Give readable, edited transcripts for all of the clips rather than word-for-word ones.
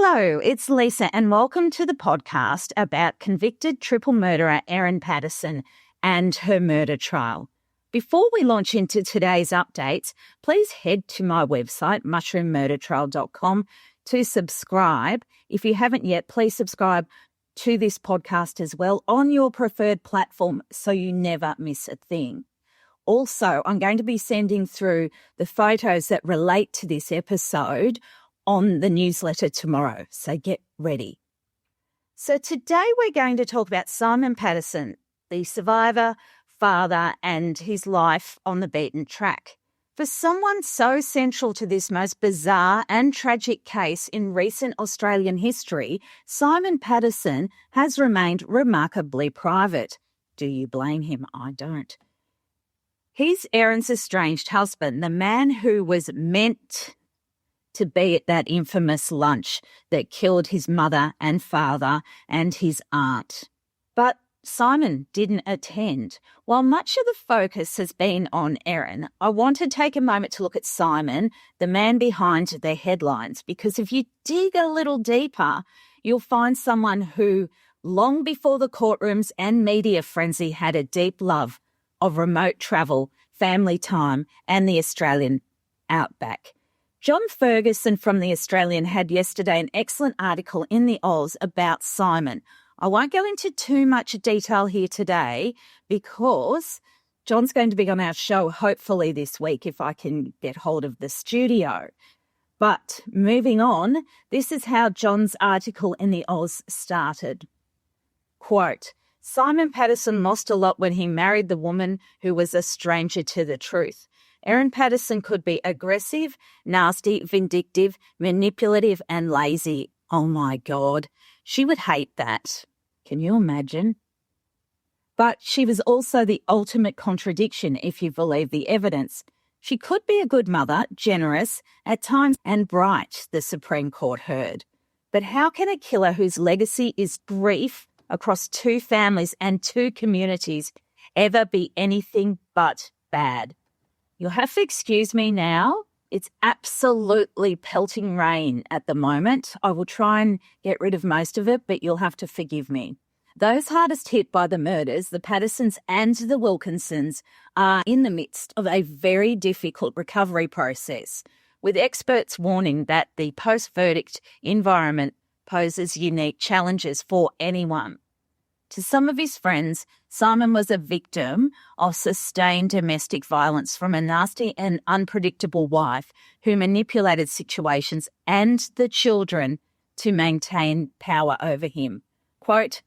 Hello, it's Lisa, and welcome to the podcast about convicted triple murderer Erin Patterson and her murder trial. Before we launch into today's updates, please head to my website, mushroommurdertrial.com, to subscribe. If you haven't yet, please subscribe to this podcast as well on your preferred platform so you never miss a thing. Also, I'm going to be sending through the photos that relate to this episode on the newsletter tomorrow, so get ready. So today we're going to talk about Simon Patterson, the survivor, father, and his life on the beaten track. For someone so central to this most bizarre and tragic case in recent Australian history, Simon Patterson has remained remarkably private. Do you blame him? I don't. He's Erin's estranged husband, the man who was meant to be at that infamous lunch that killed his mother and father and his aunt. But Simon didn't attend. While much of the focus has been on Erin, I want to take a moment to look at Simon, the man behind the headlines, because if you dig a little deeper, you'll find someone who, long before the courtrooms and media frenzy, had a deep love of remote travel, family time, and the Australian outback. John Ferguson from The Australian had yesterday an excellent article in the Oz about Simon. I won't go into too much detail here today because John's going to be on our show hopefully this week if I can get hold of the studio. But moving on, this is how John's article in the Oz started. Quote, Simon Patterson lost a lot when he married the woman who was a stranger to the truth. Erin Patterson could be aggressive, nasty, vindictive, manipulative, and lazy. Oh my God, she would hate that. Can you imagine? But she was also the ultimate contradiction if you believe the evidence. She could be a good mother, generous, at times, and bright, the Supreme Court heard. But how can a killer whose legacy is grief across two families and two communities ever be anything but bad? You'll have to excuse me now. It's absolutely pelting rain at the moment. I will try and get rid of most of it, but you'll have to forgive me. Those hardest hit by the murders, the Pattersons and the Wilkinsons, are in the midst of a very difficult recovery process, with experts warning that the post-verdict environment poses unique challenges for anyone. To some of his friends, Simon was a victim of sustained domestic violence from a nasty and unpredictable wife who manipulated situations and the children to maintain power over him. Quote,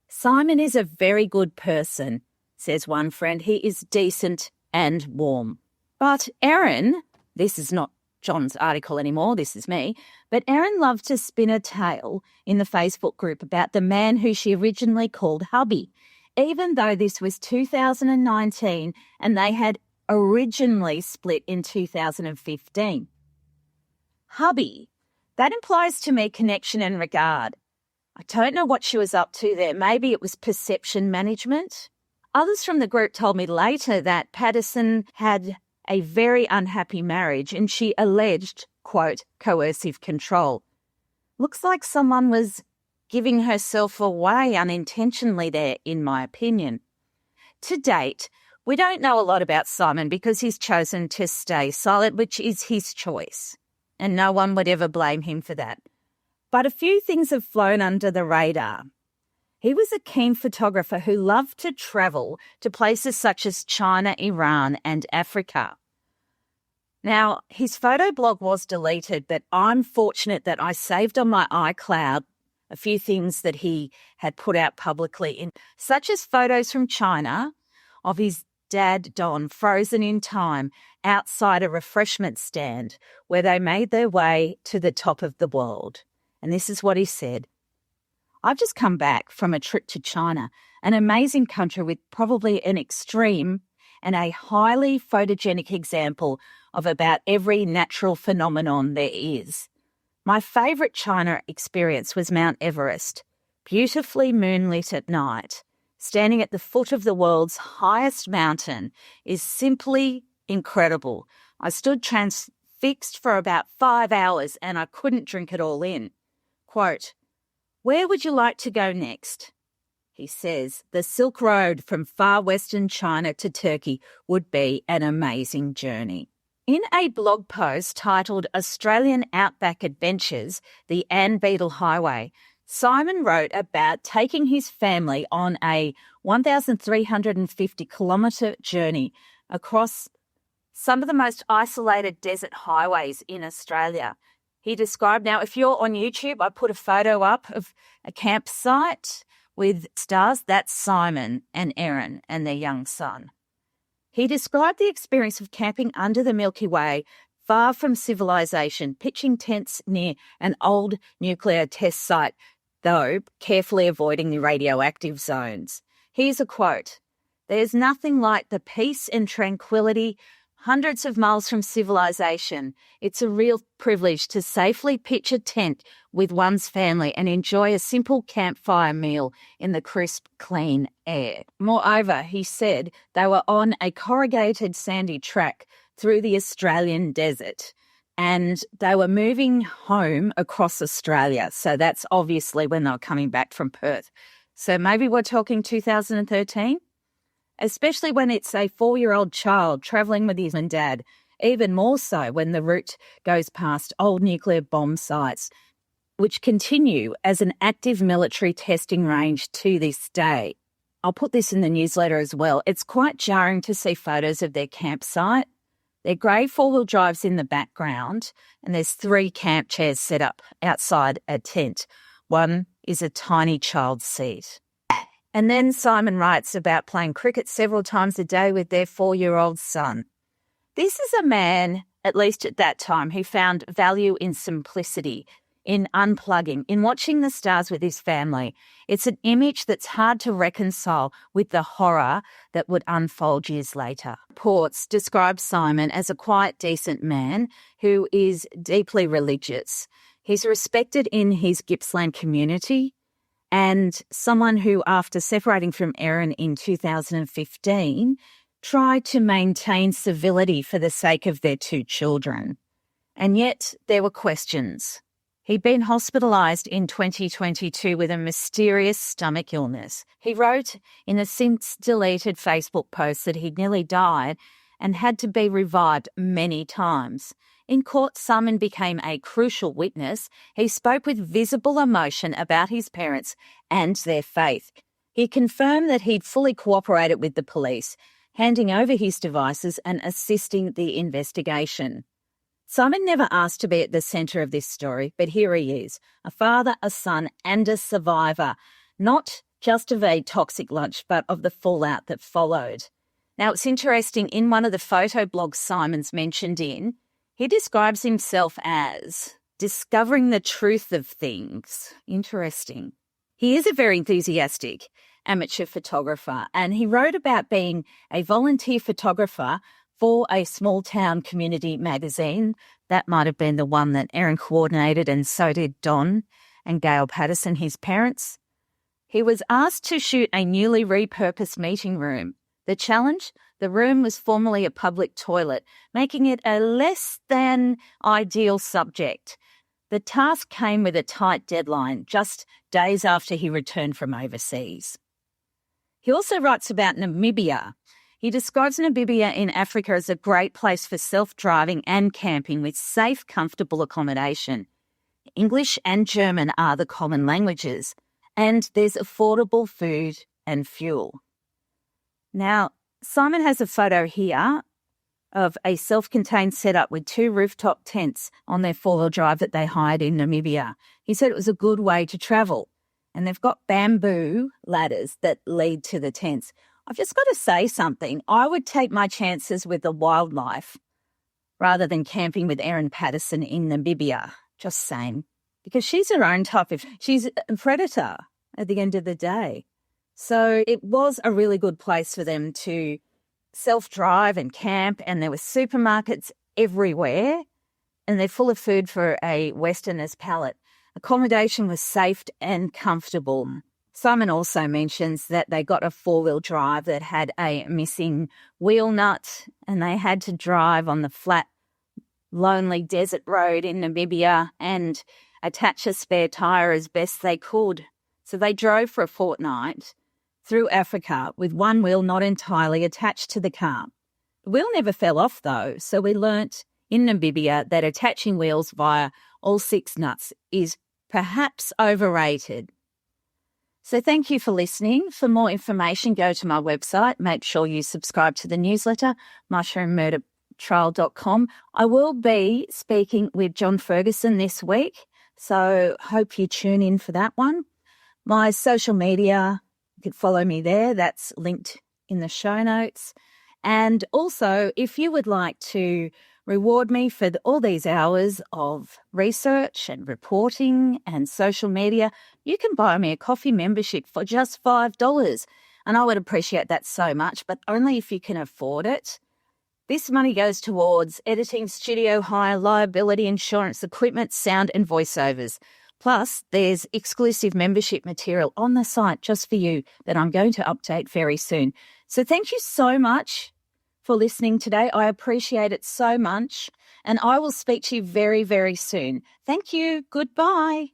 Simon is a very good person, says one friend. He is decent and warm. But Erin, this is not John's article anymore, this is me, but Erin loved to spin a tale in the Facebook group about the man who she originally called hubby, even though this was 2019 and they had originally split in 2015. Hubby, that implies to me connection and regard. I don't know what she was up to there. Maybe it was perception management. Others from the group told me later that Patterson had a very unhappy marriage and she alleged, quote, coercive control. Looks like someone was giving herself away unintentionally there, in my opinion. To date, we don't know a lot about Simon because he's chosen to stay silent, which is his choice, and no one would ever blame him for that. But a few things have flown under the radar. He was a keen photographer who loved to travel to places such as China, Iran, and Africa. Now, his photo blog was deleted, but I'm fortunate that I saved on my iCloud a few things that he had put out publicly, such as photos from China of his dad, Don, frozen in time outside a refreshment stand where they made their way to the top of the world. And this is what he said. I've just come back from a trip to China, an amazing country with probably an extreme and a highly photogenic example of about every natural phenomenon there is. My favourite China experience was Mount Everest, beautifully moonlit at night. Standing at the foot of the world's highest mountain is simply incredible. I stood transfixed fixed for about 5 hours and I couldn't drink it all in. Quote, "Where would you like to go next?" He says, "The Silk Road from far western China to Turkey would be an amazing journey." In a blog post titled Australian Outback Adventures, the Ann Beadle Highway, Simon wrote about taking his family on a 1,350-kilometre journey across some of the most isolated desert highways in Australia. He described, now if you're on YouTube, I put a photo up of a campsite with stars. That's Simon and Erin and their young son. He described the experience of camping under the Milky Way, far from civilization, pitching tents near an old nuclear test site, though carefully avoiding the radioactive zones. Here's a quote, "There's nothing like the peace and tranquility hundreds of miles from civilization. It's a real privilege to safely pitch a tent with one's family and enjoy a simple campfire meal in the crisp, clean air." Moreover, he said they were on a corrugated sandy track through the Australian desert and they were moving home across Australia. So that's obviously when they were coming back from Perth. So maybe we're talking 2013? Especially when it's a 4-year-old child travelling with his mum and dad, even more so when the route goes past old nuclear bomb sites, which continue as an active military testing range to this day. I'll put this in the newsletter as well. It's quite jarring to see photos of their campsite. Their grey 4-wheel drive's in the background, and there's 3 camp chairs set up outside a tent. One is a tiny child's seat. And then Simon writes about playing cricket several times a day with their 4-year-old son. This is a man, at least at that time, who found value in simplicity, in unplugging, in watching the stars with his family. It's an image that's hard to reconcile with the horror that would unfold years later. Reports describe Simon as a quiet, decent man who is deeply religious. He's respected in his Gippsland community, and someone who, after separating from Erin in 2015, tried to maintain civility for the sake of their 2 children. And yet there were questions. He'd been hospitalised in 2022 with a mysterious stomach illness. He wrote in a since-deleted Facebook post that he'd nearly died and had to be revived many times. In court, Simon became a crucial witness. He spoke with visible emotion about his parents and their faith. He confirmed that he'd fully cooperated with the police, handing over his devices and assisting the investigation. Simon never asked to be at the centre of this story, but here he is, a father, a son, and a survivor, not just of a toxic lunch, but of the fallout that followed. Now, it's interesting, in one of the photo blogs Simon's mentioned in, he describes himself as discovering the truth of things. Interesting. He is a very enthusiastic amateur photographer, and he wrote about being a volunteer photographer for a small town community magazine. That might have been the one that Erin coordinated, and so did Don and Gail Patterson, his parents. He was asked to shoot a newly repurposed meeting room. The challenge? The room was formerly a public toilet, making it a less than ideal subject. The task came with a tight deadline, just days after he returned from overseas. He also writes about Namibia. He describes Namibia in Africa as a great place for self-driving and camping with safe, comfortable accommodation. English and German are the common languages, and there's affordable food and fuel. Now, Simon has a photo here of a self-contained setup with 2 rooftop tents on their 4-wheel drive that they hired in Namibia. He said it was a good way to travel, and they've got bamboo ladders that lead to the tents. I've just got to say something. I would take my chances with the wildlife rather than camping with Erin Patterson in Namibia, just saying, because she's her own type of, she's a predator at the end of the day. So it was a really good place for them to self-drive and camp, and there were supermarkets everywhere, and they're full of food for a Westerner's palate. Accommodation was safe and comfortable. Simon also mentions that they got a 4-wheel drive that had a missing wheel nut, and they had to drive on the flat lonely desert road in Namibia and attach a spare tyre as best they could. So they drove for a fortnight through Africa with one wheel not entirely attached to the car. The wheel never fell off though, so we learnt in Namibia that attaching wheels via all 6 nuts is perhaps overrated. So thank you for listening. For more information, go to my website. Make sure you subscribe to the newsletter, mushroommurdertrial.com. I will be speaking with John Ferguson this week, so hope you tune in for that one. My social media, you can follow me there. That's linked in the show notes. And also, if you would like to reward me for all these hours of research and reporting and social media, you can buy me a coffee membership for just $5. And I would appreciate that so much, but only if you can afford it. This money goes towards editing, studio hire, liability insurance, equipment, sound and voiceovers. Plus, there's exclusive membership material on the site just for you that I'm going to update very soon. So thank you so much for listening today. I appreciate it so much, and I will speak to you very, very soon. Thank you. Goodbye.